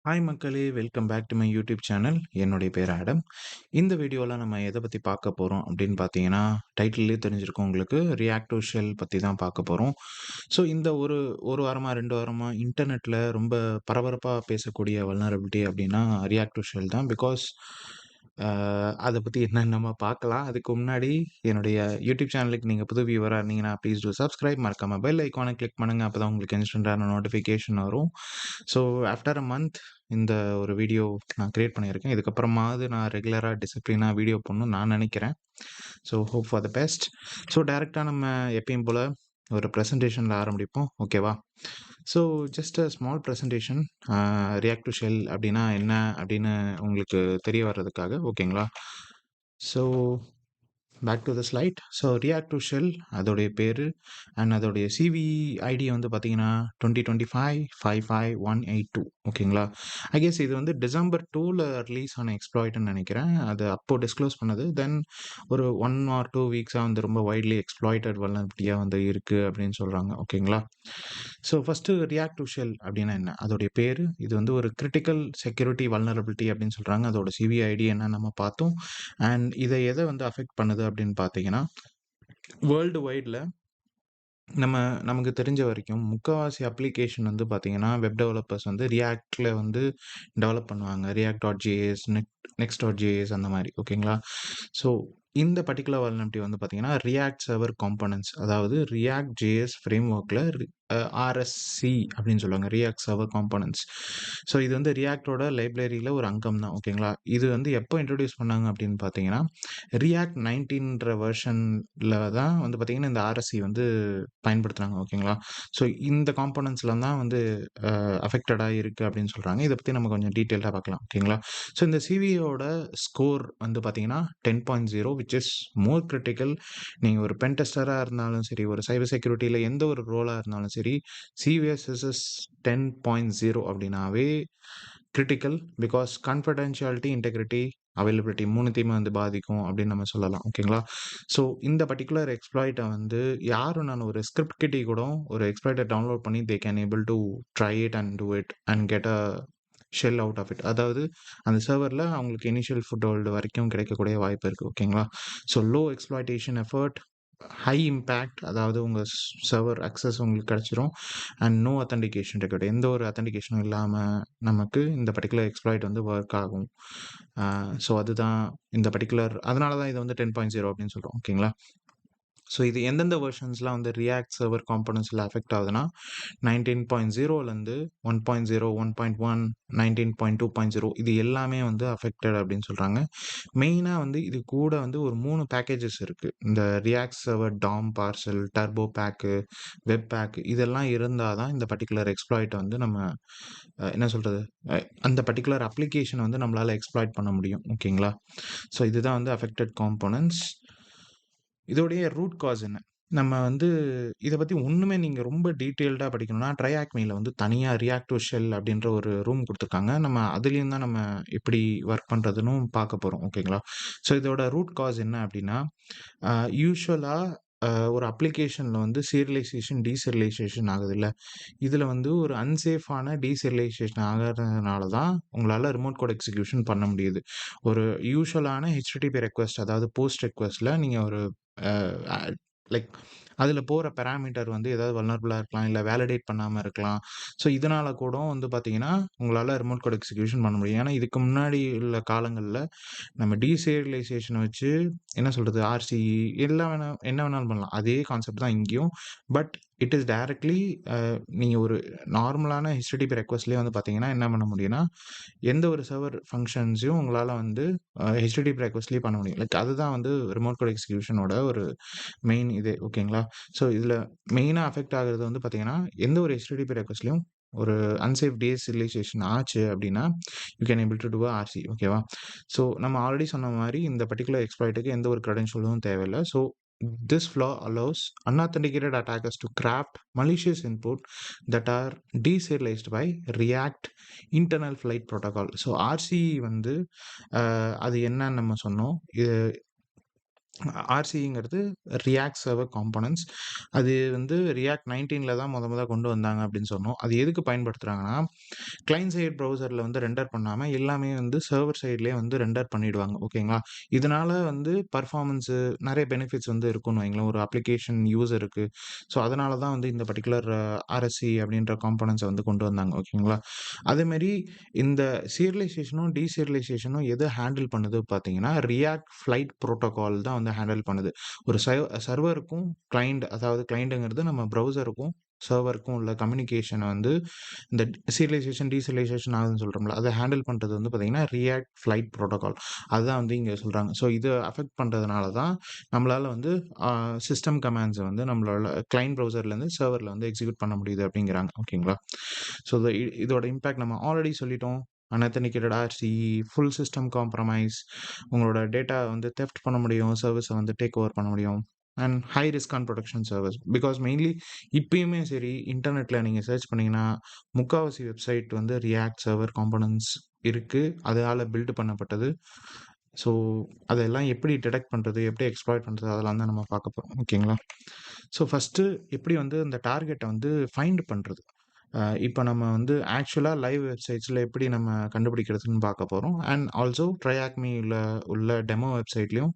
Hi மக்களே! Welcome back to my YouTube channel. என்னுடைய பேர் ஆடம். இந்த வீடியோல நம்ம எத பத்தி பார்க்க போறோம் அப்படின்னு பார்த்தீங்கன்னா, டைட்டில்லேயே தெரிஞ்சிருக்கும் உங்களுக்கு. ரியாக்டிவ் ஷெல் பத்தி தான் பார்க்க போறோம். ஸோ இந்த ஒரு 1 வாரமா, 2 வாரமா இன்டர்நெட்ல ரொம்ப பரபரப்பா பேசக்கூடிய வல்னரபிலிட்டி அப்படின்னா ரியாக்டிவ் ஷெல் தான். பிகாஸ் அ அத பத்தி என்னன்னு நம்ம பார்க்கலாம். அதுக்கு முன்னாடி என்னுடைய யூடியூப் சேனலுக்கு நீங்க புது வியூவரா இருந்தீங்கன்னா, ப்ளீஸ் டூ சப்ஸ்கிரைப். மறக்காம பெல் ஐகான கிளிக் பண்ணுங்க. அப்பதான் உங்களுக்கு இன்ஸ்டன்டான நோட்டிஃபிகேஷன் வரும். ஸோ ஆஃப்டர் அ மந்த் இந்த ஒரு வீடியோ நான் கிரியேட் பண்ணியிருக்கேன். இதுக்கப்புறமாவது நான் ரெகுலரா டிசிப்ளினா வீடியோ போடணும்னு நான் நினைக்கிறேன். So hope for the best. So டைரக்ட்டா நம்ம எப்பயும் போல ஒரு பிரசன்டேஷன்ல ஆரம்பிப்போம். ஓகேவா? So just a small presentation. React to shell அப்படின்னா என்ன அப்படின்னு உங்களுக்கு தெரிய வர்றதுக்காக. ஓகேங்களா? So back to the slide. So React to Shell அதோடைய பேரு அண்ட் அதோடைய சிவிஇ ஐடி வந்து பார்த்தீங்கன்னா 2025-55182. ஓகேங்களா? ஐ கெஸ் இது வந்து டிசம்பர் 2ல ரிலீஸ் ஆன எக்ஸ்ப்ளாய்ட்ன்னு நினைக்கிறேன். அது அப்போ டிஸ்க்ளோஸ் பண்ணது. தென் ஒரு 1 ஆர் 2 வீக்ஸா வந்து ரொம்ப வைட்லி எக்ஸ்ப்ளாய்டட் வல்னரபிலிட்டியா வந்து இருக்கு அப்படின்னு சொல்றாங்க. ஓகேங்களா? ஸோ ஃபர்ஸ்ட்டு ரியாக்ட் டூ ஷெல் அப்படின்னா என்ன? அதோடைய பேரு. இது வந்து ஒரு கிரிட்டிக்கல் செக்யூரிட்டி வல்னரபிலிட்டி அப்படின்னு சொல்றாங்க. அதோட சிவிஇ ஐடி என்னன்னு நம்ம பார்த்தோம். அண்ட் இதை எதை வந்து அஃபெக்ட் பண்ணுது அப்படின்னு பார்த்தீங்கன்னா, வேர்ல்டு வைட்ல நமக்கு தெரிஞ்ச வரைக்கும் முக்காவாசி அப்ளிகேஷன் வந்து பார்த்தீங்கன்னா, வெப் டெவலப்பர்ஸ் வந்து ரியாக்ட்ல வந்து டெவலப் பண்ணுவாங்க. react.js, next.js அந்த மாரி. ஓகேங்களா? ஸோ இந்த பர்ட்டிகுலர் வல்னரபிலிட்டி வந்து பார்த்தீங்கன்னா, ரியாக்ட் சர்வர் காம்போனன்ட்ஸ் அதாவது ரியாக்ட் ஜேஎஸ் ஃப்ரேம்வொர்க்ல ஆர்எஸ்சி அப்படின்னு சொல்லுவாங்க. React server components. ஸோ இது வந்து ரியாக்ட்டோட லைப்ரரியில ஒரு அங்கம் தான். ஓகேங்களா? இது வந்து எப்போ இன்ட்ரோடியூஸ் பண்ணாங்க அப்படின்னு பார்த்தீங்கன்னா, ரியாக்ட் 19ன்ற வெர்ஷன்ல தான் வந்து பார்த்தீங்கன்னா, இந்த ஆர்எஸ்சி வந்து பயன்படுத்துறாங்க. ஓகேங்களா? ஸோ இந்த காம்போனன்ட்ஸ்லாம் தான் வந்து அஃபெக்டடா இருக்கு அப்படின்னு சொல்றாங்க. இத பத்தி நம்ம கொஞ்சம் டீட்டெயில்டா பார்க்கலாம். ஓகேங்களா? ஸோ இந்த சிவியோட ஸ்கோர் வந்து பார்த்தீங்கன்னா 10.0 விச் இஸ் மோர் கிரிட்டிக்கல். நீங்க ஒரு பென் டெஸ்டரா இருந்தாலும் சரி, ஒரு சைபர் செக்யூரிட்டில எந்த ஒரு ரோலா இருந்தாலும் சரி, சிவிஎஸ்எஸ்எஸ் 10.0 அப்படின்னாவே critical. Because confidentiality, integrity, availability 3த்தையுமே வந்து பாதிக்கும் அப்படின்னு நம்ம சொல்லலாம். ஓகேங்களா? ஸோ இந்த பர்ட்டிகுலர் எக்ஸ்ப்ளாய்ட்ட வந்து யாருனாலும் ஒரு ஸ்கிரிப்ட் கிட்டி கூட ஒரு எக்ஸ்ப்ளாய்ட்ட டவுன்லோட் பண்ணி they can able to try it and do it and get a shell out of it. அதாவது அந்த சர்வர்ல அவங்களுக்கு இனிஷியல் ஃபுட்ஹோல்டு வரைக்கும் கிடைக்கக்கூடிய வாய்ப்பு இருக்கு. ஓகேங்களா? So low exploitation effort, high impact அதாவது உங்க சர்வர் அக்சஸ் உங்களுக்கு கிடைச்சிரும். And no authentication record. எந்த ஒரு அத்தென்டிகேஷனும் இல்லாம நமக்கு இந்த பர்ட்டிகுலர் எக்ஸ்ப்ளாய்ட் வந்து வொர்க் ஆகும். ஸோ அதுதான் இந்த பர்ட்டிகுலர் அதனால தான் இத வந்து 10.0 அப்படின்னு சொல்றோம். ஓகேங்களா? ஸோ இது எந்தெந்த வெர்ஷன்ஸ்லாம் வந்து ரியாக்ட் சர்வர் காம்போனன்ட்ஸ்ல அஃபெக்ட் ஆகுதுன்னா 19.0லேருந்து 1.0, 1.1, 19.2.0 இது எல்லாமே வந்து அஃபெக்டட் அப்படின்னு சொல்றாங்க. மெயினா வந்து இது கூட வந்து ஒரு 3 பேக்கேஜஸ் இருக்கு. இந்த react server DOM parcel, turbo pack, web pack இதெல்லாம் இருந்தா தான் இந்த பர்ட்டிகுலர் எக்ஸ்ப்ளாய்ட்ட வந்து நம்ம என்ன சொல்றது? அ அந்த பர்ட்டிகுலர் அப்ளிகேஷன வந்து நம்மளால எக்ஸ்ப்ளாய்ட் பண்ண முடியும். ஓகேங்களா? ஸோ இதுதான் வந்து அஃபெக்டட் காம்போனன்ட்ஸ். இதோடைய ரூட் காஸ் என்ன? நம்ம வந்து இத பத்தி ஒண்ணுமே நீங்க ரொம்ப டீட்டெயில்டா படிக்கணும்னா, ட்ரைஆக்மீல வந்து தனியா ரியாக்டிவ் ஷெல் அப்படின்ற ஒரு ரூம் குடுத்துருக்காங்க. நம்ம அதிலேயும் தான் நம்ம எப்படி ஒர்க் பண்றதுன்னும் பார்க்க போறோம். ஓகேங்களா? ஸோ இதோட ரூட் காஸ் என்ன அப்படின்னா, யூசுவலா ஒரு அப்ளிகேஷன்ல வந்து சீரியலைசேஷன், டீசீரியலைசேஷன் ஆகுதுல்ல. இதுல வந்து ஒரு அன்சேஃபான டீசீரியலைசேஷன் ஆகறதுனால தான் உங்களால ரிமோட் கோட் எக்ஸிகியூஷன் பண்ண முடியுது. ஒரு யூசுவலான HTTP ரெக்வெஸ்ட் அதாவது போஸ்ட் ரெக்வெஸ்ட்ல நீங்க ஒரு அ லைக் அதில போற பாராமீட்டர் வந்து ஏதாவது வல்னரபிளா இருக்கலாம். இல்ல வேலிடேட் பண்ணாம இருக்கலாம். ஸோ இதனால கூட வந்து பார்த்தீங்கன்னா, உங்களால ரிமோட் கோட் எக்ஸிகியூஷன் பண்ண முடியும். ஏன்னா இதுக்கு முன்னாடி உள்ள காலங்கள்ல நம்ம டீசீரியலைசேஷன வச்சு என்ன சொல்றது? RCE என்ன வேணாலும் பண்ணலாம். அதே கான்செப்ட் தான் இங்கேயும். பட் இட் இஸ் டைரக்ட்லி நீங்க ஒரு நார்மலான HTTP ரெக்வெஸ்ட்லயே வந்து பார்த்தீங்கன்னா, என்ன பண்ண முடியும்னா, எந்த ஒரு சர்வர் ஃபங்ஷன்ஸையும் உங்களால வந்து HTTP ரெக்வெஸ்ட்லயே பண்ண முடியும். லைக் அதுதான் வந்து ரிமோட் கோட் எக்ஸிகியூஷனோட ஒரு மெயின் இது. ஓகேங்களா? ஸோ இதில மெயினா அஃபெக்ட் ஆகுறது வந்து பார்த்தீங்கன்னா, எந்த ஒரு HTTP ரெக்வெஸ்ட்லயும் ஒரு அன்சேஃப் டீசீரியலைசேஷன் ஆச்சு அப்படின்னா, you can able to do a RC ஓகேவா? ஸோ நம்ம ஆல்ரெடி சொன்ன மாரி இந்த பர்ட்டிகுலர் எக்ஸ்ப்ளாய்ட்க்கு எந்த ஒரு கிரெடென்ஷியலும் தேவையில்ல. So this flaw allows unauthenticated attackers to craft malicious input that are deserialized by React internal flight protocol. So RCE வந்து அது என்னன்னு நம்ம சொன்னோம். இது ஆர்சிங்கிறது ரியாக்ட் சர்வர் காம்போனன்ட்ஸ். அது வந்து ரியாக்ட் 19ல தான் மொத கொண்டு வந்தாங்க அப்படின்னு சொன்னோம். அது எதுக்கு பயன்படுத்துறாங்கன்னா, கிளையன்ட் சைட் ப்ரௌசர்ல வந்து ரெண்டர் பண்ணாம எல்லாமே வந்து சர்வர் சைட்லயே வந்து ரெண்டர் பண்ணிடுவாங்க. ஓகேங்களா? இதனால வந்து பெர்ஃபார்மன்ஸு நெறைய பெனிஃபிட்ஸ் வந்து இருக்குன்னு வைங்களேன். ஒரு அப்ளிகேஷன் யூசருக்கு. ஸோ, அதனால தான் வந்து இந்த பர்ட்டிகுலர் ஆர்எஸ்சி அப்படின்ற காம்போனன்ட்ஸ வந்து கொண்டு வந்தாங்க. ஓகேங்களா? அதேமாரி இந்த சீரியலைசேஷனும், டீசீரியலைசேஷனும் எத ஹேண்டில் பண்ணுது பார்த்தீங்கன்னா, ரியாக்ட் ஃப்ளைட் புரோட்டோகால் தான் வந்து ஹேண்டில் பண்ணுது. ஒரு சர்வருக்கும் கிளையண்ட் அதாவது கிளையண்ட்ங்கிறது நம்ம ப்ரௌசருக்கும், சர்வருக்கும் உள்ள கம்யூனிகேஷன வந்து இந்த சீரியலைசேஷன், டீசீரியலைசேஷன் ஆகுதுன்னு சொல்றோம்ல, அத ஹேண்டில் பண்றது வந்து பார்த்தீங்கன்னா, ரியாக்ட் ஃப்ளைட் புரோட்டோகால். அதுதான் வந்து இங்க சொல்றாங்க. ஸோ, இத அஃபெக்ட் பண்றதுனால தான் நம்மளால வந்து சிஸ்டம் கமாண்ட்ஸ வந்து நம்மளால கிளையண்ட் ப்ரௌசர்லேருந்து சர்வர்ல வந்து எக்ஸிக்யூட் பண்ண முடியுது அப்படிங்கிறாங்க. ஓகேங்களா? ஸோ, இதோட இம்பாக்ட் நம்ம ஆல்ரெடி சொல்லிட்டோம். அன்அத்தென்டிகேட்டட் ஆர்சி, ஃபுல் சிஸ்டம் காம்ப்ரமைஸ், உங்களோட டேட்டா வந்து தெஃப்ட் பண்ண முடியும், சர்வீஸ வந்து டேக் ஓவர் பண்ண முடியும். And high risk on production service. Because mainly இப்பயுமே சரி, இன்டர்நெட்ல நீங்க சர்ச் பண்ணீங்கன்னா, முக்காவாசி வெப்சைட் வந்து ரியாக்ட் சர்வர் காம்போனன்ட்ஸ் இருக்கு. அதால பில்ட் பண்ணப்பட்டது. ஸோ, அதெல்லாம் எப்படி டிடெக்ட் பண்றது? எப்படி எக்ஸ்ப்ளாய்ட் பண்றது? அதெல்லாம் தான் நம்ம பார்க்க போறோம். ஓகேங்களா? ஸோ, ஃபர்ஸ்ட்டு எப்படி வந்து அந்த டார்கெட்ட வந்து ஃபைண்ட் பண்றது? இப்ப நம்ம வந்து ஆக்சுவலா லைவ் வெப்சைட்ஸ்ல எப்படி நம்ம கண்டுபிடிக்கிறதுன்னு பார்க்க போறோம். அண்ட் ஆல்சோ ட்ரையாக்மில உள்ள டெமோ வெப்சைட்லயும்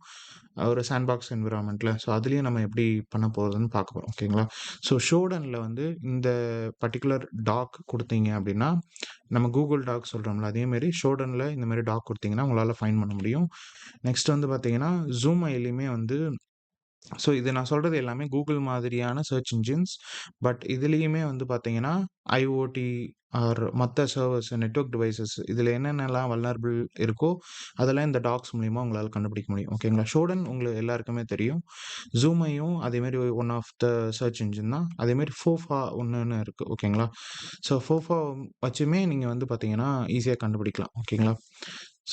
ஒரு சாண்ட்பாக்ஸ் என்விரான்மென்ட்ல ஸோ அதுலயும் நம்ம எப்படி பண்ண போறதுன்னு பார்க்க போறோம். ஓகேங்களா? ஸோ ஷோடன்ல வந்து இந்த பர்ட்டிகுலர் டாக் குடுத்தீங்க அப்படின்னா, நம்ம கூகுள் டாக் சொல்றோம்ல, அதே மாரி ஷோடன்ல இந்த மாரி டாக் குடுத்தீங்கன்னா, உங்களால ஃபைண்ட் பண்ண முடியும். நெக்ஸ்ட் வந்து பார்த்தீங்கன்னா, Zoomஐலயுமே வந்து ஸோ இது நான் சொல்றது எல்லாமே கூகுள் மாதிரியான சர்ச் இன்ஜின்ஸ். பட் இதுலயுமே வந்து பார்த்தீங்கன்னா, ஐஓடி ஆர் மத்த சர்வர்ஸ், நெட்வொர்க் டிவைசஸ் இதுல என்னென்னலாம் வல்னரபிள் இருக்கோ, அதெல்லாம் இந்த டாக்ஸ் மூலியமா உங்களால கண்டுபிடிக்க முடியும். ஓகேங்களா? ஷோடன் உங்களுக்கு எல்லாருக்குமே தெரியும். Zoomஐயும் அதேமாரி one of the search engine தான். அதேமாரி ஃபோஃபா ஒண்ணுன்னு இருக்கு. ஓகேங்களா? ஸோ ஃபோஃபா வச்சுமே நீங்க வந்து பார்த்தீங்கன்னா, ஈஸியா கண்டுபிடிக்கலாம். ஓகேங்களா?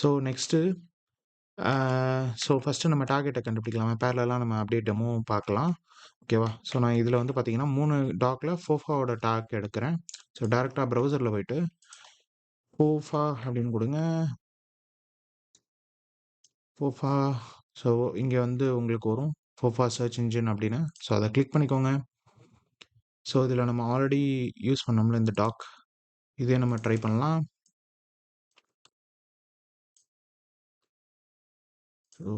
ஸோ நெக்ஸ்ட்டு ஃபர்ஸ்ட்டு நம்ம டார்கெட்ட கண்டுபிடிக்கலாம். பேரலலா நம்ம அப்படியே டெமோவும் பார்க்கலாம். ஓகேவா? ஸோ நான் இதில வந்து பார்த்தீங்கன்னா, 3 டாக்ல ஃபோஃபாவோட டாக் எடுக்கிறேன். ஸோ டைரக்ட்டா ப்ரௌசர்ல போயிட்டு, ஃபோஃபா அப்படின்னு குடுங்க. ஃபோஃபா ஸோ இங்க வந்து உங்களுக்கு வரும். ஃபோஃபா சர்ச் இன்ஜின் அப்படின்னு. ஸோ அத கிளிக் பண்ணிக்கோங்க. ஸோ இதில நம்ம ஆல்ரெடி யூஸ் பண்ணோம்ல இந்த டாக். இதே நம்ம ட்ரை பண்ணலாம். ஸோ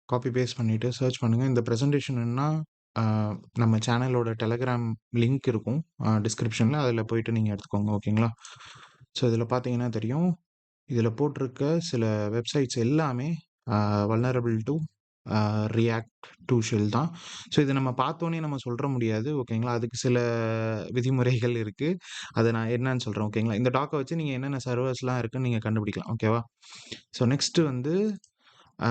காப்பி பேஸ்ட் பண்ணிட்டு சர்ச் பண்ணுங்க. இந்த பிரசன்டேஷன் வேணும்னா, அ நம்ம சேனலோட டெலகிராம் லிங்க் இருக்கும். டிஸ்கிரிப்ஷன்ல அதில போயிட்டு நீங்க எடுத்துக்கோங்க. ஓகேங்களா? ஸோ இதில பார்த்தீங்கன்னா தெரியும். இதில போட்டிருக்க சில வெப்சைட்ஸ் எல்லாமே vulnerable to react to shell தான். ஸோ இத நம்ம பார்த்தோனே நம்ம சொல்ற முடியாது. ஓகேங்களா? அதுக்கு சில விதிமுறைகள் இருக்கு. அத நான் என்னன்னு சொல்றேன். ஓகேங்களா? இந்த டாக்க வச்சு நீங்க என்னென்ன சர்வர்ஸ்லாம் இருக்குன்னு நீங்க கண்டுபிடிக்கலாம். ஓகேவா? ஸோ நெக்ஸ்ட் வந்து அ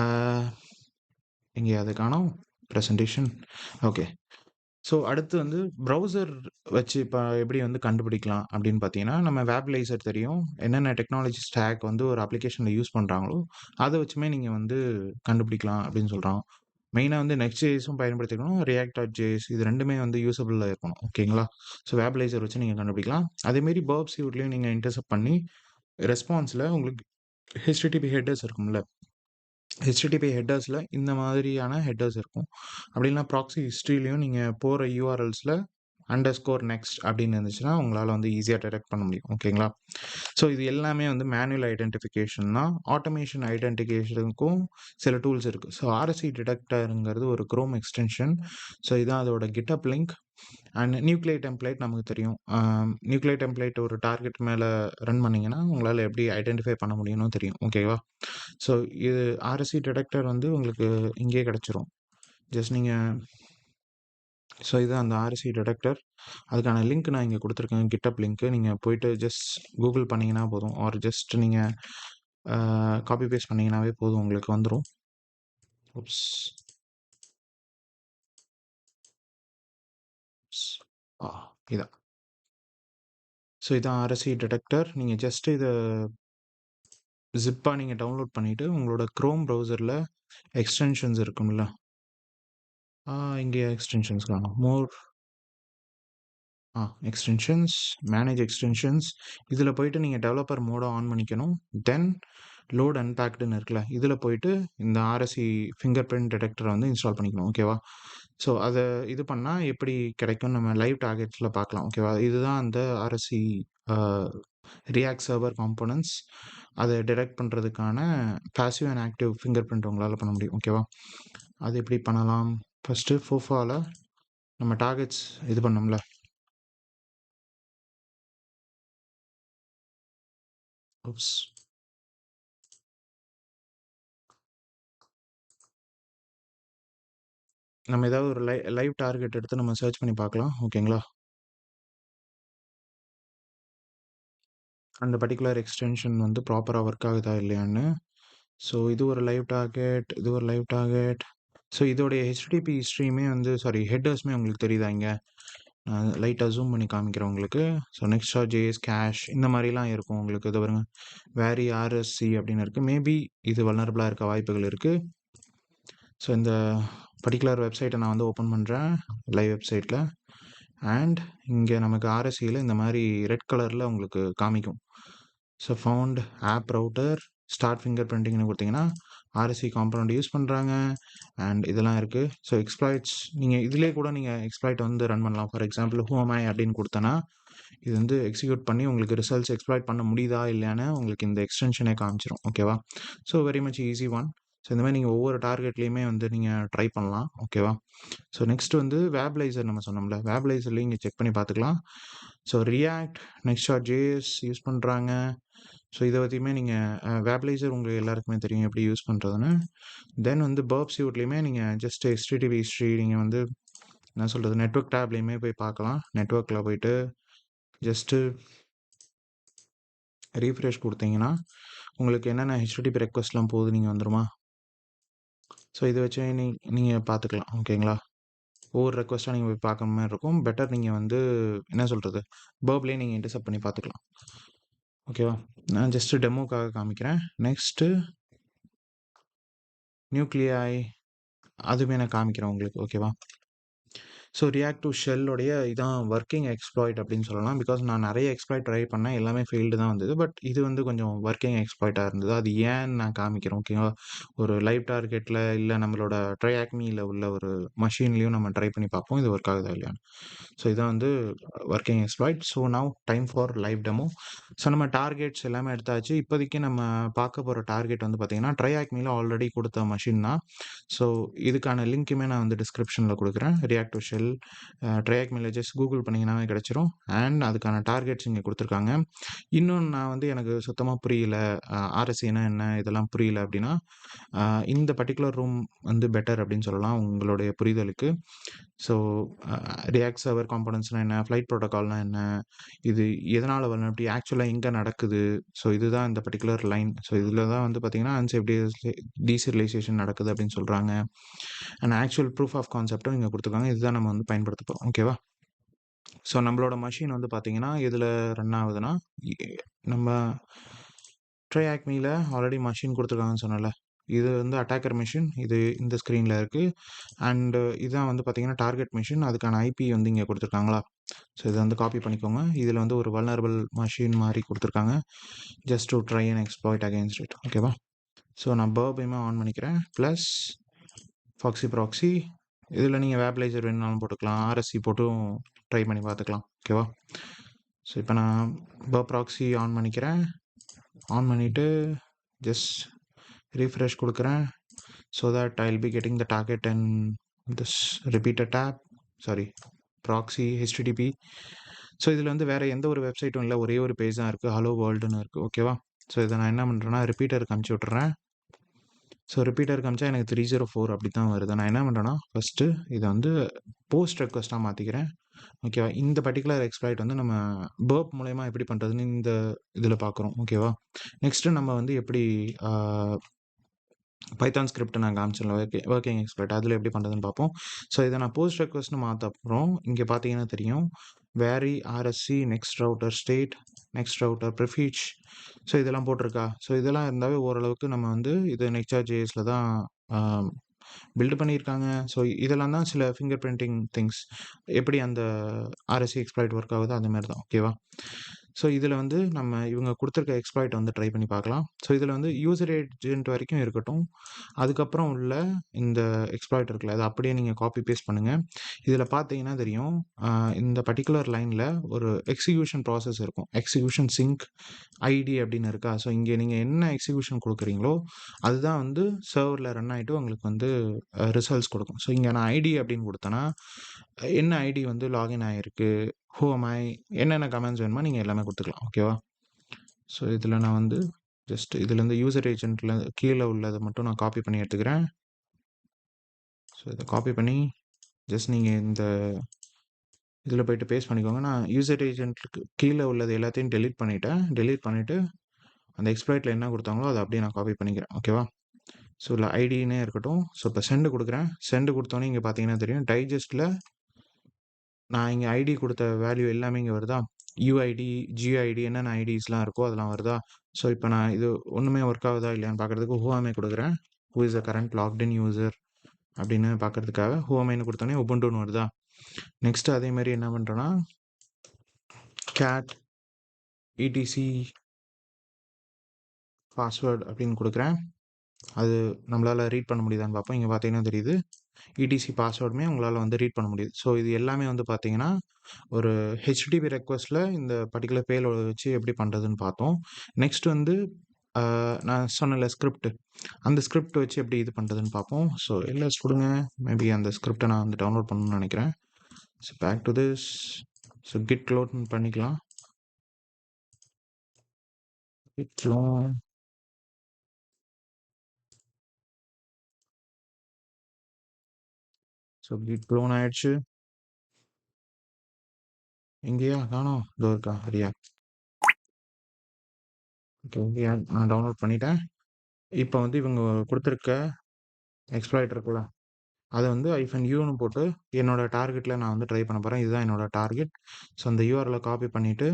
எங்கே அத காணோம். பிரசன்டேஷன். ஓகே. ஸோ அடுத்து வந்து ப்ரௌசர் வச்சு இப்ப எப்படி வந்து கண்டுபிடிக்கலாம் அப்படின்னு பார்த்தீங்கன்னா, நம்ம வேப்லைசர் தெரியும். என்னென்ன டெக்னாலஜி ஸ்டாக் வந்து ஒரு அப்ளிகேஷன்ல யூஸ் பண்றாங்களோ, அத வச்சுமே நீங்க வந்து கண்டுபிடிக்கலாம் அப்படின்னு சொல்றாங்க. மெயினா வந்து Next.jsம் பயன்படுத்திக்கணும். React.js இது 2மே வந்து யூசபிள்ல இருக்கணும். ஓகேங்களா? ஸோ வேப்லைசர் வச்சு நீங்க கண்டுபிடிக்கலாம். அதேமாரி பர்ப் சூட்லயும் நீங்க இன்டர்செப்ட் பண்ணி ரெஸ்பான்ஸ்ல உங்களுக்கு HTTP ஹெட்டர்ஸ் இருக்கும்ல. HTTP ஹெட்டர்ஸ்ல இந்த மாதிரியான ஹெட்டர்ஸ் இருக்கும். அப்படி இல்லனா ப்ராக்ஸி ஹிஸ்டரிலயும் நீங்க போற யூஆர்எல்ஸ்ல அண்டர்ஸ்கோர் நெக்ஸ்ட் அப்படின்னு இருந்துச்சுன்னா, உங்களால வந்து ஈஸியா டிடெக்ட் பண்ண முடியும். ஓகேங்களா? ஸோ இது எல்லாமே வந்து மேனுவல் ஐடென்டிஃபிகேஷன் தான். ஆட்டோமேஷன் ஐடென்டிஃபிகேஷனுக்கும் சில டூல்ஸ் இருக்கு. ஸோ ஆர்எஸ்சி டிடெக்டர்ங்கிறது ஒரு குரோம் எக்ஸ்டென்ஷன். ஸோ இதான் அதோட கிட்டப் லிங்க். அண்ட் நியூக்ளியர் டெம்ப்ளேட் நமக்கு தெரியும். நியூக்ளியர் டெம்ப்ளேட் ஒரு டார்கெட் மேல ரன் பண்ணீங்கன்னா, உங்களால எப்படி ஐடென்டிஃபை பண்ண முடியும்னு தெரியும். ஓகேவா? ஸோ இது ஆர்எஸ்சி டிடெக்டர் வந்து உங்களுக்கு இங்கேயே கிடைச்சிரும். ஜஸ்ட் நீங்க ஸோ இதுதான் அந்த ஆர்எஸ்சி டிடெக்டர். அதுக்கான லிங்க் நான் இங்க குடுத்துருக்கேன். கிட்டப் லிங்க். நீங்க போயிட்டு ஜஸ்ட் கூகுள் பண்ணீங்கன்னா போதும். ஆர் ஜஸ்ட் நீங்க காப்பி பேஸ்ட் பண்ணீங்கன்னாவே போதும். உங்களுக்கு வந்துரும். உப்ஸ். ஸ் ஆ இதான். ஸோ இதான் ஆர்எஸ்சி டிடெக்டர். நீங்க ஜஸ்ட் இத ஜிப்பா நீங்க டவுன்லோட் பண்ணிட்டு, உங்களோட குரோம் ப்ரௌசர்ல எக்ஸ்டென்ஷன்ஸ் இருக்கும்ல. இங்கே எக்ஸ்டென்ஷன்ஸ் காணோம். Extensions, manage extensions. இதில போயிட்டு நீங்க டெவலப்பர் மோட ஆன் பண்ணிக்கணும். தென் லோட் அன்பேக்டுன்னு இருக்குல்ல, இதில போயிட்டு இந்த ஆர்எஸ்சி ஃபிங்கர் பிரிண்ட் டிடெக்டரை வந்து இன்ஸ்டால் பண்ணிக்கணும். ஓகேவா? ஸோ அதை இது பண்ணால் எப்படி கிடைக்கும் நம்ம லைவ் டார்கெட்ஸில் பார்க்கலாம். ஓகேவா? இதுதான் அந்த ஆர்எஸ்சி ரியாக்ட் சர்வர் காம்போனன்ட்ஸ். அதை டிடெக்ட் பண்ணுறதுக்கான passive and active finger print உங்களால் பண்ண முடியும். ஓகேவா? அது எப்படி பண்ணலாம்? ஃபஸ்ட்டு ஃபோஃபாவில் நம்ம டார்கெட்ஸ் இது பண்ணோம்ல, ஓப்ஸ், நம்ம ஏதாவது ஒரு லைவ் டார்கெட் எடுத்து நம்ம சர்ச் பண்ணி பார்க்கலாம். ஓகேங்களா? அந்த பர்டிகுலர் எக்ஸ்டென்ஷன் வந்து ப்ராப்பராக ஒர்க் ஆகுதா இல்லையான்னு. ஸோ இது ஒரு லைவ் டார்கெட், இது ஒரு லைவ் டார்கெட். ஸோ இதோடைய ஹெச்டிடிபி ஸ்ட்ரீமே வந்து ஹெட்டர்ஸுமே உங்களுக்கு தெரியுதா இங்கே? நான் லைட்டாக ஜூம் பண்ணி காமிக்கிறேன் உங்களுக்கு. ஸோ நெக்ஸ்ட்ரா ஜேஎஸ் கேஷ் இந்த மாதிரிலாம் இருக்கும் உங்களுக்கு. இது பாருங்க, வேரி ஆர்எஸ்சி அப்படின்னு இருக்குது. மேபி இது வல்னரபிளாக இருக்க வாய்ப்புகள் இருக்குது. ஸோ இந்த பர்டிகுலர் வெப்சைட்டை நான் வந்து ஓப்பன் பண்ணுறேன் லைவ் வெப்சைட்டில். அண்ட் இங்கே நமக்கு ஆர்எஸ்சியில் இந்த மாதிரி ரெட் கலரில் உங்களுக்கு காமிக்கும். So found app router start finger பிரிண்டிங்னு கொடுத்தீங்கன்னா ஆர்எஸ்சி காம்பனண்ட் யூஸ் பண்ணுறாங்க அண்ட் இதெல்லாம் இருக்குது. ஸோ எக்ஸ்ப்ளாய்ட்ஸ் நீங்கள் இதிலே கூட நீங்கள் எக்ஸ்ப்ளாய்ட் வந்து ரன் பண்ணலாம். ஃபார் எக்ஸாம்பிள் ஹூஎம்ஐ அப்படின்னு கொடுத்தனா இது வந்து எக்ஸிக்யூட் பண்ணி உங்களுக்கு ரிசல்ட்ஸ் எக்ஸ்ப்ளாய்ட் பண்ண முடியுதா இல்லையான்னு உங்களுக்கு இந்த எக்ஸ்டென்ஷனே காமிச்சிரும். ஓகேவா? So very much easy one. So இந்த மாதிரி நீங்கள் ஒவ்வொரு டார்கெட்லேயுமே வந்து நீங்கள் ட்ரை பண்ணலாம். ஓகேவா? ஸோ நெக்ஸ்ட் வந்து வேப்லைசர் நம்ம சொன்னோம்ல, வேப்லைசர்லேயும் இங்கே செக் பண்ணி பார்த்துக்கலாம். So react next JS use பண்ணுறாங்க. ஸோ இதை பற்றியுமே நீங்கள் வேப்லைசர் உங்களுக்கு எல்லாருக்குமே தெரியும் எப்படி யூஸ் பண்ணுறதுன்னு. தென் வந்து பர்ப் சியூட்லேயுமே நீங்கள் ஜஸ்ட் HTTP ஹிஸ்ட்ரி நீங்கள் வந்து என்ன சொல்கிறது நெட்ஒர்க் டேப்லேயுமே போய் பார்க்கலாம். நெட்ஒர்க்கில் போயிட்டு ஜஸ்ட்டு ரீஃப்ரெஷ் கொடுத்தீங்கன்னா உங்களுக்கு என்னென்ன HTTP ரெக்வஸ்ட்லாம் போகுது நீங்கள் வந்துருமா. ஸோ இதை வச்சு நீங்கள் பார்த்துக்கலாம். ஓகேங்களா? ஒவ்வொரு ரெக்வஸ்ட்டாக நீங்கள் போய் பார்க்குற மாதிரி இருக்கும். பெட்டர் நீங்கள் வந்து என்ன சொல்கிறது பர்ப்லேயே நீங்கள் இன்டர்செப்ட் பண்ணி பார்த்துக்கலாம். ஓகேவா? நான் ஜஸ்ட்டு டெமோக்காக காமிக்கிறேன். நெக்ஸ்ட்டு நியூக்ளியாய் அதுவுமே நான் காமிக்கிறேன் உங்களுக்கு. ஓகேவா? ஸோ ரியாக்ட் டு ஷெல்லோடைய இதான் ஒர்க்கிங் எக்ஸ்ப்ளாய்ட் அப்படின்னு சொல்லலாம். பிகாஸ் நான் நிறைய எக்ஸ்ப்ளாய்ட் ட்ரை பண்ணேன், எல்லாமே ஃபெயில்டு தான் வந்தது. பட் இது வந்து கொஞ்சம் ஒர்க்கிங் எக்ஸ்ப்ளாய்ட்டாக இருந்தது. அது ஏன்னு நான் காமிக்கிறேன். ஓகேவா? ஒரு லைவ் டார்கெட்டில் இல்லை நம்மளோட ட்ரையாக்மியில் உள்ள ஒரு மஷின்லேயும் நம்ம ட்ரை பண்ணி பார்ப்போம் இது ஒர்க் ஆகுதா இல்லையான்னு. ஸோ இதான் வந்து working exploit. So now time for live demo. So நம்ம டார்கெட்ஸ் எல்லாமே எடுத்தாச்சு. இப்போதைக்கு நம்ம பார்க்க போகிற டார்கெட் வந்து பார்த்திங்கன்னா ட்ரையாக்மியில் ஆல்ரெடி கொடுத்த மஷின் தான். ஸோ இதுக்கான லிங்க்குமே நான் வந்து டிஸ்கிரிப்ஷனில் கொடுக்குறேன். ரியாக்ட் டு ஷெல் ட்ரையாக்மியில் ஜஸ்ட் கூகுள் பண்ணிங்கன்னாவே கிடச்சிரும். அண்ட் அதுக்கான டார்கெட்ஸ் இங்கே கொடுத்துருக்காங்க. இன்னொன்று நான் வந்து எனக்கு சுத்தமாக புரியல, ஆர்எஸ்சினா என்ன இதெல்லாம் புரியல அப்படின்னா இந்த பர்டிகுலர் ரூம் வந்து பெட்டர் அப்படின்னு சொல்லலாம் உங்களுடைய புரிதலுக்கு. ஸோ ரியாக்ட் சர்வர் காம்பனன்ட்ஸ்னால் என்ன, ஃப்ளைட் ப்ரோட்டோகால்னால் என்ன, இது எதனால் வல்னரபிலிட்டி ஆக்சுவலாக எங்கே நடக்குது. ஸோ இதுதான் இந்த பர்டிகுலர் லைன். ஸோ இதில் தான் வந்து பார்த்திங்கன்னா அன்சேஃப் டீசரியலைசேஷன் நடக்குது அப்படின்னு சொல்கிறாங்க. அண்ட் ஆக்சுவல் ப்ரூஃப் ஆஃப் கான்செப்டும் இங்கே கொடுத்துருக்காங்க. இதுதான் நம்ம வந்து பயன்படுத்த போகிறோம். ஓகேவா? ஸோ நம்மளோட மஷின் வந்து பார்த்திங்கன்னா இதில் ரன் ஆகுதுன்னா நம்ம ட்ரையாக்மியில் ஆல்ரெடி மஷின் கொடுத்துருக்காங்கன்னு சொன்னல, இது வந்து அட்டாக்கர் மிஷின், இது இந்த ஸ்க்ரீனில் இருக்குது. அண்டு இதுதான் வந்து பார்த்திங்கன்னா டார்கெட் மிஷின், அதுக்கான ஐபி வந்து இங்கே கொடுத்துருக்காங்களா. ஸோ இதை வந்து காப்பி பண்ணிக்கோங்க. இதில் வந்து ஒரு வல்னரபிள் மஷின் மாதிரி கொடுத்துருக்காங்க. Just to try and exploit against it. ஓகேவா? ஸோ நான் பர்பையுமே ஆன் பண்ணிக்கிறேன். ப்ளஸ் ஃபாக்ஸி ப்ராக்ஸி, இதில் நீங்கள் வேப்லைசர் வேணுனாலும் போட்டுக்கலாம், ஆர்எஸ்சி போட்டும் ட்ரை பண்ணி பார்த்துக்கலாம். ஓகேவா? ஸோ இப்போ நான் ப்ராக்ஸி ஆன் பண்ணிக்கிறேன். ஆன் பண்ணிவிட்டு ஜஸ்ட் refresh கொடுக்குறேன். So that I will be getting the target and this repeated tab sorry proxy HTTP. So இதில் வந்து வேறு எந்த ஒரு வெப்சைட்டும் இல்லை, ஒரே ஒரு பேஜ் தான் இருக்குது, ஹலோ வேர்ல்டுன்னு இருக்குது. ஓகேவா? ஸோ இதை நான் என்ன பண்ணுறேன்னா ரிப்பீட்டருக்கு அனுப்பிச்சி விட்டுறேன். ஸோ ரிப்பீட்டருக்கு அனுப்பிச்சா எனக்கு 304 அப்படி தான் வருது. நான் என்ன பண்ணுறேன்னா ஃபஸ்ட்டு இதை வந்து போஸ்ட் ரெக்வஸ்ட்டாக மாற்றிக்கிறேன். ஓகேவா? இந்த பர்டிகுலர் எக்ஸ்ப்ளாய்ட் வந்து நம்ம பர்ப் மூலயமா எப்படி பண்ணுறதுன்னு இந்த இதில் பார்க்குறோம். ஓகேவா? நெக்ஸ்ட்டு நம்ம வந்து எப்படி பைத்தான் ஸ்கிரிப்ட் நான் காமிச்சேன்ல ஒர்க்கிங் எக்ஸ்ப்ளாய்ட் அதில் எப்படி பண்ணுறதுன்னு பார்ப்போம். ஸோ இதை நான் போஸ்ட் ரெக்வஸ்ட்னு மாற்ற அப்புறம் இங்கே பார்த்தீங்கன்னா தெரியும், vary RSC next router state next router prefetch. So இதெல்லாம் போட்டிருக்கா. ஸோ இதெல்லாம் இருந்தாவே ஓரளவுக்கு நம்ம வந்து இது நெக்ஸ்ட்.js தான் பில்டு பண்ணியிருக்காங்க. ஸோ இதெல்லாம் தான் சில ஃபிங்கர் பிரிண்டிங் திங்ஸ் எப்படி அந்த ஆர்எஸ்சி எக்ஸ்ப்ளாய்ட் ஒர்க் ஆகுதோ அந்த மாதிரி தான். ஓகேவா? ஸோ இதில் வந்து நம்ம இவங்க கொடுத்துருக்க எக்ஸ்ப்ளாய்ட் வந்து ட்ரை பண்ணி பார்க்கலாம். ஸோ இதில் வந்து யூசர் ஏஜென்ட் வரைக்கும் இருக்கட்டும். அதுக்கப்புறம் உள்ள இந்த எக்ஸ்ப்ளாய்ட் இருக்குல்ல, அதை அப்படியே நீங்கள் காப்பி பேஸ்ட் பண்ணுங்கள். இதில் பார்த்தீங்கன்னா தெரியும், இந்த பர்டிகுலர் லைனில் ஒரு எக்ஸிக்யூஷன் ப்ராசஸ் இருக்கும். எக்ஸிக்யூஷன் சிங்க் ஐடி அப்படின்னு இருக்கா. ஸோ இங்கே நீங்கள் என்ன எக்ஸிக்யூஷன் கொடுக்குறீங்களோ அதுதான் வந்து சர்வரில் ரன் ஆகிட்டு உங்களுக்கு வந்து ரிசல்ட்ஸ் கொடுக்கும். ஸோ இங்கே நான் ஐடி அப்படின்னு கொடுத்தேன்னா என்ன ஐடி வந்து லாகின் ஆகிருக்கு, ஹூ am I, என்னென்ன கமெண்ட்ஸ் வேணுமோ நீங்கள் எல்லாமே கொடுத்துக்கலாம். ஓகேவா? ஸோ இதில் நான் வந்து ஜஸ்ட் இதுலேருந்து யூசர் ஏஜென்ட்டில் கீழே உள்ளதை மட்டும் நான் காப்பி பண்ணி எடுத்துக்கிறேன். ஸோ இதை காப்பி பண்ணி ஜஸ்ட் நீங்கள் இந்த இதில் போய்ட்டு பேஸ்ட் பண்ணிக்கோங்க. நான் யூசர் ஏஜென்ட்டுக்கு கீழே உள்ளது எல்லாத்தையும் டெலீட் பண்ணிவிட்டேன். டெலீட் பண்ணிவிட்டு அந்த எக்ஸ்ப்ளாய்ட்டில் என்ன கொடுத்தாங்களோ அதை அப்படியே நான் காப்பி பண்ணிக்கிறேன். ஓகேவா? ஸோ இல்லை ஐடினே இருக்கட்டும். ஸோ இப்போ சென்டு கொடுக்குறேன். சென்டு கொடுத்தோன்னே இங்கே பார்த்தீங்கன்னா தெரியும், டைஜஸ்ட்டில் நான் இங்கே ஐடி கொடுத்த வேல்யூ எல்லாமே இங்கே வருதா. யூஐடி, ஜிஐடி, என்னென்ன ஐடிஸ்லாம் இருக்கோ அதெல்லாம் வருதா. ஸோ இப்போ நான் இது ஒன்றுமே ஒர்க் ஆகுதா இல்லையான்னு பார்க்குறதுக்கு ஹூஆமே கொடுக்குறேன். Who is a current logged in user அப்படின்னு பார்க்கறதுக்காக ஹூஆமைன்னு கொடுத்தோன்னே உபுண்டுன்னு வருதா. நெக்ஸ்ட்டு அதே மாதிரி என்ன பண்ணுறேன்னா கேட் இடிசி பாஸ்வேர்டு அப்படின்னு கொடுக்குறேன். அது நம்மளால் ரீட் பண்ண முடியுதான்னு பார்ப்போம். இங்கே பார்த்தீங்கன்னா தெரியுது, இடிசி பாஸ்வேர்டுமே உங்களால் வந்து ரீட் பண்ண முடியுது. ஸோ இது எல்லாமே வந்து பார்த்தீங்கன்னா ஒரு ஹெச்டிபி ரெக்வஸ்ட்டில் இந்த பர்டிகுலர் பேலோட வச்சு எப்படி பண்ணுறதுன்னு பார்த்தோம். நெக்ஸ்ட் வந்து நான் சொன்னல ஸ்கிரிப்ட், அந்த ஸ்கிரிப்ட் வச்சு எப்படி இது பண்ணுறதுன்னு பார்ப்போம். ஸோ எல்எஸ் கொடுங்க. மேபி அந்த ஸ்கிரிப்டை நான் வந்து டவுன்லோட் பண்ணணும்னு நினைக்கிறேன். So back to this. So git clone பண்ணிக்கலாம். Git clone. So git clone ஆயிடுச்சு. எங்கேயா காணோம், இதோ இருக்கா சரியா. ஓகே, நான் டவுன்லோட் பண்ணிட்டேன். இப்போ வந்து இவங்க கொடுத்துருக்க எக்ஸ்ப்ளாய்ட் இருக்குல்ல, அதை வந்து -u போட்டு என்னோட டார்கெட்டில் நான் வந்து ட்ரை பண்ண போகிறேன். இதுதான் என்னோட டார்கெட். ஸோ அந்த யூஆர்எல்லை காப்பி பண்ணிவிட்டு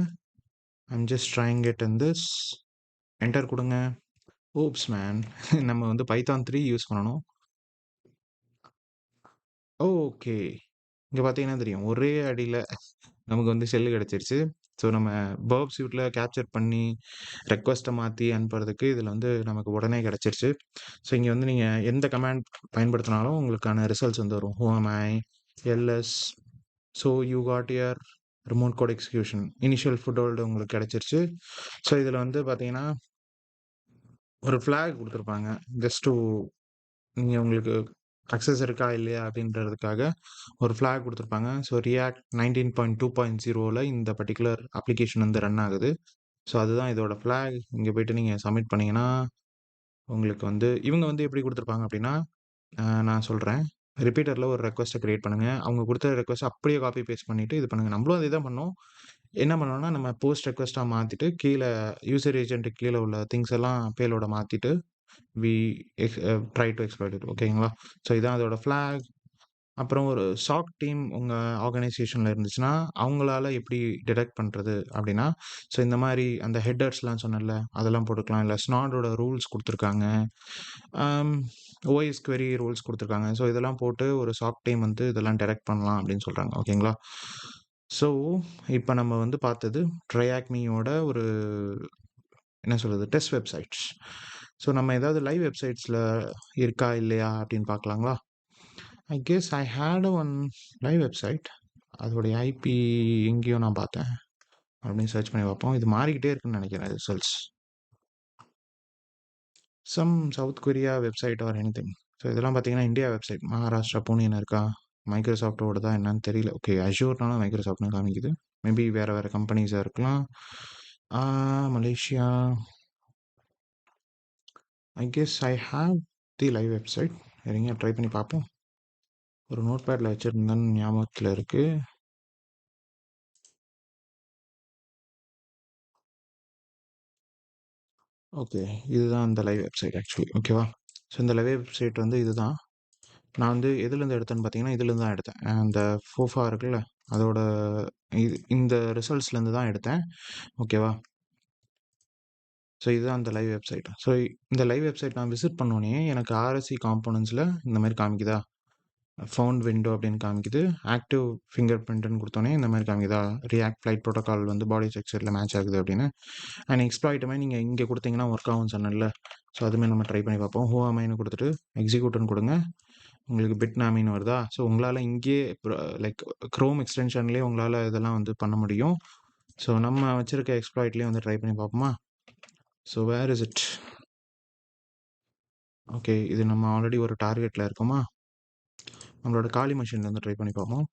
I'm just trying it in this. Enter கொடுங்க. ஓப்ஸ் மேன், நம்ம வந்து பைத்தான் 3 யூஸ் பண்ணணும். ஓகே, இங்கே பார்த்தீங்கன்னா தெரியும், ஒரே அடியில் நமக்கு வந்து செல்லு கிடச்சிருச்சு. ஸோ நம்ம பர்ப் சூட்டில் கேப்சர் பண்ணி ரெக்வஸ்ட்டை மாற்றி அனுப்புறதுக்கு இதில் வந்து நமக்கு உடனே கிடச்சிருச்சு. ஸோ இங்கே வந்து நீங்கள் எந்த கமாண்ட் பயன்படுத்தினாலும் உங்களுக்கான ரிசல்ட்ஸ் வந்து வரும். Whoami, L S. So you got your remote code execution, initial foothold உங்களுக்கு கிடச்சிருச்சு. ஸோ இதில் வந்து பார்த்தீங்கன்னா ஒரு ஃப்ளாக் கொடுத்துருப்பாங்க, ஜஸ்ட் டு நீங்கள் உங்களுக்கு அக்சஸ் இருக்கா இல்லையா அப்படின்றதுக்காக ஒரு ஃப்ளாக் கொடுத்துருப்பாங்க. ஸோ ரியாக்ட் 19.2.0வில் இந்த பர்டிகுலர் அப்ளிகேஷன் வந்து ரன் ஆகுது. ஸோ அதுதான் இதோட ஃப்ளாக். இங்கே போய்ட்டு நீங்கள் சப்மிட் பண்ணிங்கன்னா உங்களுக்கு வந்து இவங்க வந்து எப்படி கொடுத்துருப்பாங்க அப்படின்னா, நான் சொல்கிறேன், ரிப்பீட்டரில் ஒரு ரெக்வஸ்ட்டை க்ரியேட் பண்ணுங்கள். அவங்க கொடுத்த ரெக்வஸ்ட் அப்படியே காப்பி பேஸ்ட் பண்ணிவிட்டு இது பண்ணுங்கள். நம்மளும் அதே தான் பண்ணோம். என்ன பண்ணோம்னா நம்ம போஸ்ட் ரெக்வஸ்ட்டாக மாற்றிட்டு கீழே யூசர் ஏஜென்ட்டுக்கு கீழே உள்ள திங்ஸ் எல்லாம் பேலோட மாற்றிட்டு we try to exploit it. ஓகேங்களா? ஸோ இதான் அதோட ஃப்ளாக். அப்புறம் ஒரு சாக் டீம் உங்கள் ஆர்கனைசேஷனில் இருந்துச்சுன்னா அவங்களால எப்படி டிடெக்ட் பண்ணுறது அப்படின்னா, ஸோ இந்த மாதிரி அந்த ஹெட்டர்ஸ்லாம் சொன்னல அதெல்லாம் போட்டுக்கலாம். இல்லை ஸ்னாடோட ரூல்ஸ் கொடுத்துருக்காங்க, ஓஎஸ் query ரூல்ஸ் கொடுத்துருக்காங்க. ஸோ இதெல்லாம் போட்டு ஒரு சாக் டீம் வந்து இதெல்லாம் டிடெக்ட் பண்ணலாம் அப்படின்னு சொல்கிறாங்க. ஓகேங்களா? ஸோ இப்போ நம்ம வந்து பார்த்தது ட்ரையாக்மியோட ஒரு என்ன சொல்கிறது டெஸ்ட் வெப்சைட்ஸ். ஸோ நம்ம ஏதாவது லைவ் வெப்சைட்ஸில் இருக்கா இல்லையா அப்படின்னு பார்க்கலாங்களா? I guess I had one live website. அதோடைய ஐபி எங்கேயோ நான் பார்த்தேன். அப்படின்னு சர்ச் பண்ணி பார்ப்போம். இது மாறிக்கிட்டே இருக்குன்னு நினைக்கிறேன் results. Some South Korea website or anything. So இதெல்லாம் பார்த்தீங்கன்னா இந்தியா வெப்சைட். மகாராஷ்டிரா புனேன்னு இருக்கா, மைக்ரோசாஃப்டோட தான் என்னன்னு தெரியல. ஓகே, அஷூர்னால மைக்ரோசாஃப்ட்னு காமிக்குது. மேபி வேறு வேறு கம்பெனிஸாக இருக்கலாம். Malaysia. I guess I have the live website. சரிங்க, ட்ரை பண்ணி பார்ப்போம். ஒரு நோட் பேடில் வச்சுருந்தேன்னு ஞாபகத்தில் இருக்குது. ஓகே, இதுதான் அந்த லைவ் வெப்சைட் ஆக்சுவலி. ஓகேவா? ஸோ இந்த லைவ் வெப்சைட் வந்து இதுதான். நான் வந்து எதுலேருந்து எடுத்தேன்னு பார்த்தீங்கன்னா இதுலேருந்து தான் எடுத்தேன். அந்த ஃபோஃபா இருக்குல்ல, அதோட இந்த ரிசல்ட்ஸ்லேருந்து தான் எடுத்தேன். ஓகேவா? ஸோ இதுதான் அந்த லைவ் வெப்சைட். ஸோ இந்த லைவ் வெப்சைட் நான் விசிட் பண்ணோன்னே எனக்கு ஆர்எஸ்சி காம்போனன்ட்ஸில் இந்த மாதிரி காமிக்குதா. ஃபவுண்ட் விண்டோ அப்படின்னு காமிக்குது. ஆக்டிவ் ஃபிங்கர் பிரிண்ட்னு கொடுத்தோன்னே இந்த மாதிரி காமிக்குதா, ரியாக்ட் ஃப்ளைட் ப்ரோட்டோகால் வந்து பாடி ஸ்ட்ரக்சரில் மேட்ச் ஆகுது அப்படின்னு. அண்ட் எக்ஸ்ப்ளாய்ட்டுமே நீங்கள் இங்கே கொடுத்தீங்கன்னா ஒர்க் ஆகும்னு சொன்னேன்ல. ஸோ அதுமாதிரி நம்ம ட்ரை பண்ணி பார்ப்போம். ஹூ அமைன்னு கொடுத்துட்டு எக்ஸிக்யூட்னு கொடுங்க. உங்களுக்கு பிட் நாமின்னு வருதா. ஸோ உங்களால் இங்கே லைக் க்ரோம் எக்ஸ்டென்ஷன்லேயே உங்களால் இதெல்லாம் வந்து பண்ண முடியும். ஸோ நம்ம வச்சுருக்க எக்ஸ்ப்ளாய்ட்லேயே வந்து ட்ரை பண்ணி பார்ப்போமா. So where is it. Okay, இது நம்ம ஆல்ரெடி ஒரு டார்கெட்டில் இருக்கோமா. நம்மளோட காலி மிஷினில் வந்து ட்ரை பண்ணி பார்ப்போம்.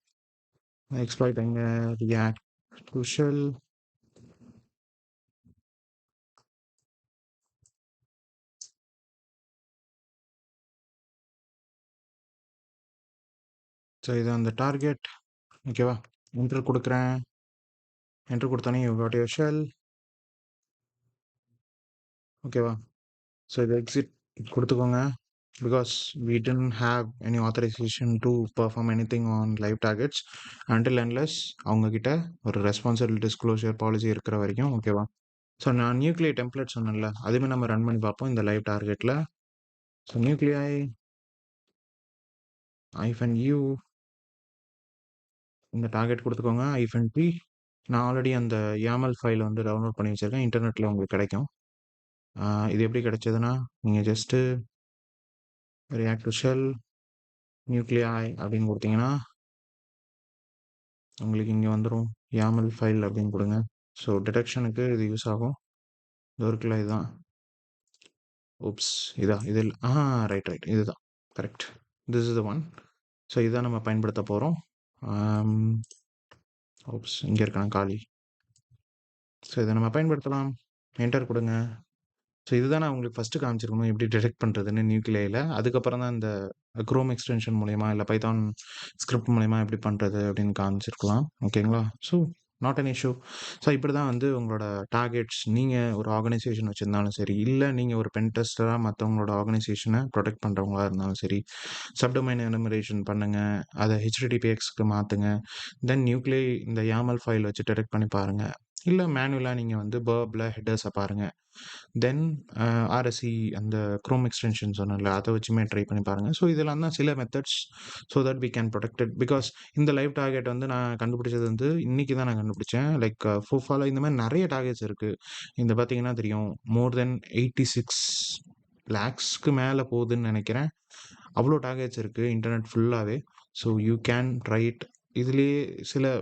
எக்ஸ்ப்ளாய்ட் எங்கே, ரியாக்ட் ஷெல். ஸோ இது அந்த டார்கெட். ஓகேவா, என்டர் கொடுக்குறேன். என்டர் கொடுத்தோன்னே யூ காட் யுவர் ஷெல். ஓகேவா, ஸோ இது எக்ஸிட் கொடுத்துக்கோங்க. Because we didn't have any authorization to perform anything on live targets until unless அவங்கக்கிட்ட ஒரு ரெஸ்பான்சிபிள் டிஸ்க்ளோஷர் பாலிசி இருக்கிற வரைக்கும். ஓகேவா, ஸோ நான் நியூக்ளியை டெம்ப்ளேட் சொன்னேன்ல, அதுவுமே நம்ம ரன் பண்ணி பார்ப்போம் இந்த லைவ் டார்கெட்டில். ஸோ நியூக்ளியை -u இந்த டார்கெட் கொடுத்துக்கோங்க. -p. நான் ஆல்ரெடி அந்த YAML ஃபைல் வந்து டவுன்லோட் பண்ணி வச்சுருக்கேன். இன்டர்நெட்டில் உங்களுக்கு கிடைக்கும். இது எப்படி கிடைச்சதுன்னா, நீங்கள் ஜஸ்ட்டு ரியாக்ட் டு ஷெல் நியூக்ளியாய் அப்படின்னு கொடுத்தீங்கன்னா உங்களுக்கு இங்கே வந்துடும். YAML ஃபைல் அப்படின்னு கொடுங்க. ஸோ டிடெக்ஷனுக்கு இது யூஸ் ஆகும். இது இருக்குல்ல, இதுதான். ஓப்ஸ், இதில் ரைட் இதுதான் correct. This is the one. So இதுதான் நம்ம பயன்படுத்த போகிறோம். ஓப்ஸ், இங்கே இருக்கான காலி. ஸோ இதை நம்ம பயன்படுத்தலாம். என்டர் கொடுங்க. ஸோ இதுதான் நான் உங்களுக்கு ஃபஸ்ட்டு காமிச்சிருக்கணும் எப்படி டிடெக்ட் பண்ணுறதுன்னு நியூக்ளியில். அதுக்கப்புறம் தான் இந்த க்ரோம் எக்ஸ்டென்ஷன் மூலயமா இல்லை பைத்தான் ஸ்கிரிப்ட் மூலயமா எப்படி பண்ணுறது அப்படின்னு காமிச்சிருக்கலாம். ஓகேங்களா. So not an issue. So இப்படி தான் வந்து உங்களோட டார்கெட்ஸ், நீங்கள் ஒரு ஆர்கனைசேஷன் வச்சுருந்தாலும் சரி, இல்லை நீங்கள் ஒரு பென் டெஸ்டராக மற்றவங்களோட ஆர்கனைசேஷனை ப்ரொடெக்ட் பண்ணுறவங்களா இருந்தாலும் சரி, சப்டொமைன் எனுமரேஷன் பண்ணுங்கள், அதை HTTPXக்கு மாற்றுங்க. தென் நியூக்ளியை இந்த YAML ஃபைல் வச்சு டிடெக்ட் பண்ணி பாருங்கள். இல்லை மேனுவலாக நீங்கள் வந்து பர்பில் ஹெட்டர்ஸை பாருங்கள். தென் RSE அந்த க்ரோம் எக்ஸ்டென்ஷன் சொன்னல, அதை வச்சுமே ட்ரை பண்ணி பாருங்கள். ஸோ இதெல்லாம் தான் சில methods so that we can protected. Because இந்த லைவ் டார்கெட் வந்து நான் கண்டுபிடிச்சது வந்து இன்றைக்கி தான் நான் கண்டுபிடிச்சேன். லைக் ஃபுஃபாவில் இந்த மாதிரி நிறைய டார்கெட்ஸ் இருக்குது. இந்த பார்த்தீங்கன்னா தெரியும், மோர் தென் 86 lakhsக்கு மேலே போகுதுன்னு நினைக்கிறேன். அவ்வளோ டார்கெட்ஸ் இருக்குது இன்டர்நெட் ஃபுல்லாகவே. So you can try it. இதுலேயே சில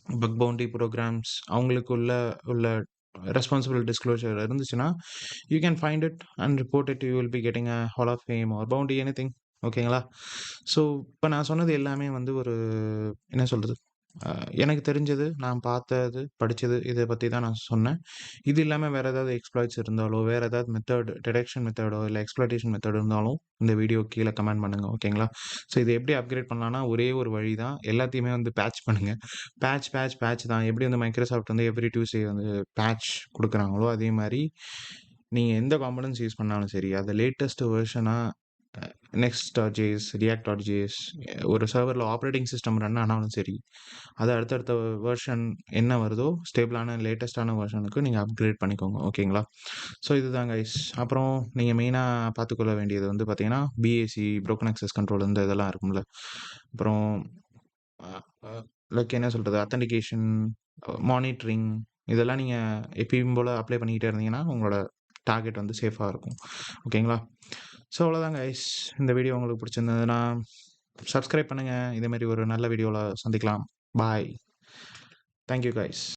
பக் பவுண்டி ப்ரோக்ராம்ஸ் அவங்களுக்கு உள்ள ரெஸ்பான்சிபிள் டிஸ்க்ளோஷர் இருந்துச்சுன்னா you can find it and report it. You will be getting a hall of fame or bounty anything. ஓகேங்களா. ஸோ இப்போ நான் சொன்னது எல்லாமே வந்து ஒரு என்ன சொல்கிறது, எனக்கு தெரிஞ்சது, நான் பார்த்தது, படித்தது, இதை பற்றி தான் நான் சொன்னேன். இது இல்லாமல் வேறு ஏதாவது எக்ஸ்ப்ளாய்ட்ஸ் இருந்தாலோ, வேறு ஏதாவது மெத்தட், டிடெக்ஷன் மெத்தடோ இல்லை எக்ஸ்ப்ளாய்டேஷன் மெத்தட் இருந்தாலும் இந்த வீடியோ கீழே கமெண்ட் பண்ணுங்கள். ஓகேங்களா. ஸோ இதை எப்படி அப்கிரேட் பண்ணலான்னா ஒரே ஒரு வழி தான், எல்லாத்தையுமே வந்து பேட்ச் பண்ணுங்கள். பேட்ச் தான். எப்படி வந்து மைக்ரோசாஃப்ட் வந்து எவ்ரி டியூஸ்டே வந்து பேட்ச் கொடுக்குறாங்களோ அதே மாதிரி நீங்கள் எந்த காம்பனன்ஸ் யூஸ் பண்ணாலும் சரி, அதை லேட்டஸ்ட் வெர்ஷனாக Next.js, React.js ஒரு சர்வரில் ஆப்ரேட்டிங் சிஸ்டம் ரன் ஆனாலும் சரி, அது அடுத்தடுத்த வெர்ஷன் என்ன வருதோ ஸ்டேபிளான லேட்டஸ்ட்டான வெர்ஷனுக்கு நீங்கள் அப்கிரேட் பண்ணிக்கோங்க. ஓகேங்களா. ஸோ இதுதான் கைஸ். அப்புறம் நீங்கள் மெயினாக பார்த்துக்கொள்ள வேண்டியது வந்து பார்த்தீங்கன்னா BAC, ப்ரோக்கன் அக்சஸ் கண்ட்ரோல், இந்த இதெல்லாம் இருக்கும்ல. அப்புறம் லைக் என்ன சொல்கிறது, அத்தன்டிகேஷன், மானிட்டரிங், இதெல்லாம் நீங்கள் எப்பயும் போல் அப்ளை பண்ணிக்கிட்டே இருந்தீங்கன்னா உங்களோட டார்கெட் வந்து சேஃபாக இருக்கும். ஓகேங்களா. ஸோ அவ்வளோதாங்க கைஸ். இந்த வீடியோ உங்களுக்கு பிடிச்சிருந்ததுன்னா சப்ஸ்கிரைப் பண்ணுங்கள். இதேமாரி ஒரு நல்ல வீடியோவில் சந்திக்கலாம். பாய். Thank you guys.